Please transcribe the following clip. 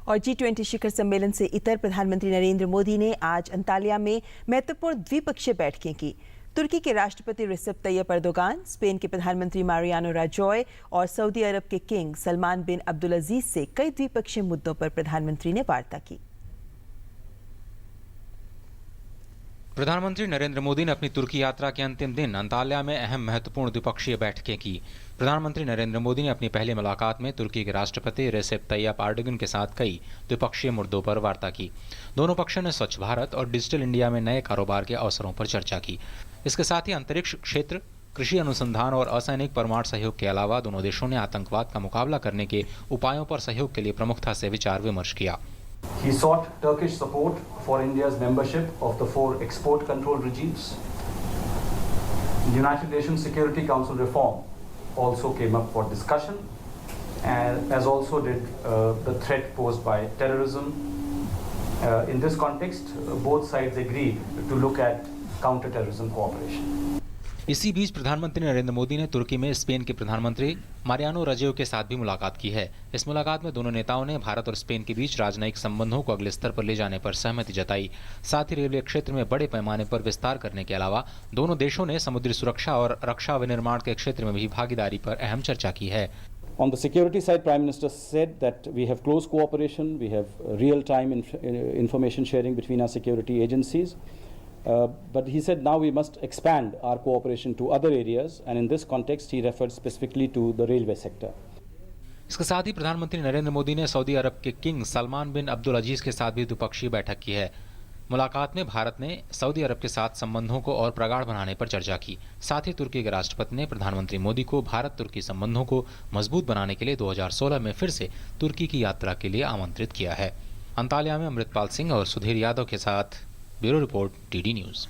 और G20 शिखर सम्मेलन से इतर प्रधानमंत्री नरेंद्र मोदी ने आज अंतालिया में महत्वपूर्ण द्विपक्षीय बैठकें की। तुर्की के राष्ट्रपति रिसेप तैयप अर्दोगान, स्पेन के प्रधानमंत्री मारियानो राजॉय और सऊदी अरब के किंग सलमान बिन अब्दुलअजीज से कई द्विपक्षीय मुद्दों पर प्रधानमंत्री ने वार्ता की। प्रधानमंत्री नरेंद्र मोदी ने अपनी तुर्की यात्रा के अंतिम दिन अंताल्या में अहम महत्वपूर्ण द्विपक्षीय बैठकें की। प्रधानमंत्री नरेंद्र मोदी ने अपनी पहली मुलाकात में तुर्की के राष्ट्रपति रिसेप तैयप अर्दोगान के साथ कई द्विपक्षीय मुद्दों पर वार्ता की। दोनों पक्षों ने स्वच्छ भारत और डिजिटल इंडिया में नए कारोबार के अवसरों पर चर्चा की। इसके साथ ही अंतरिक्ष क्षेत्र, कृषि अनुसंधान और असैनिक परमाणु सहयोग के अलावा दोनों देशों ने आतंकवाद का मुकाबला करने के उपायों पर सहयोग के लिए प्रमुखता से विचार विमर्श किया। He sought Turkish support for India's membership of the 4 export control regimes. The United Nations Security Council reform also came up for discussion, as also did the threat posed by terrorism. In this context, both sides agreed to look at counter-terrorism cooperation. इसी बीच प्रधानमंत्री नरेंद्र मोदी ने तुर्की में Spain के प्रधानमंत्री Mariano राजॉय के साथ भी मुलाकात की है। इस मुलाकात में दोनों नेताओं ने भारत और स्पेन के बीच राजनयिक संबंधों को अगले स्तर पर ले जाने पर सहमति जताई। साथ ही रेलवे क्षेत्र में बड़े पैमाने पर विस्तार करने के अलावा दोनों देशों ने समुद्री सुरक्षा और रक्षा विनिर्माण के क्षेत्र में भी भागीदारी पर अहम चर्चा की है। On the security side, Prime Minister said that we have close cooperation, we have real-time information sharing between our security agencies. But he said now we must expand our cooperation to other areas, and in this context he referred specifically to the railway sector. इसके साथ ही प्रधानमंत्री नरेंद्र मोदी ने Saudi अरब के king Salman bin Abdulaziz के साथ भी द्विपक्षीय बैठक की है। मुलाकात में भारत ने सऊदी अरब के साथ संबंधों को और प्रगाढ़ बनाने पर चर्चा की। साथ ही तुर्की के राष्ट्रपति ने प्रधानमंत्री मोदी को भारत तुर्की संबंधों को मजबूत बनाने के लिए 2016 में फिर से तुर्की की यात्रा के लिए आमंत्रित किया है। अंताल्या में अमृतपाल सिंह और सुधीर यादव के साथ ब्यूरो रिपोर्ट, DD न्यूज़।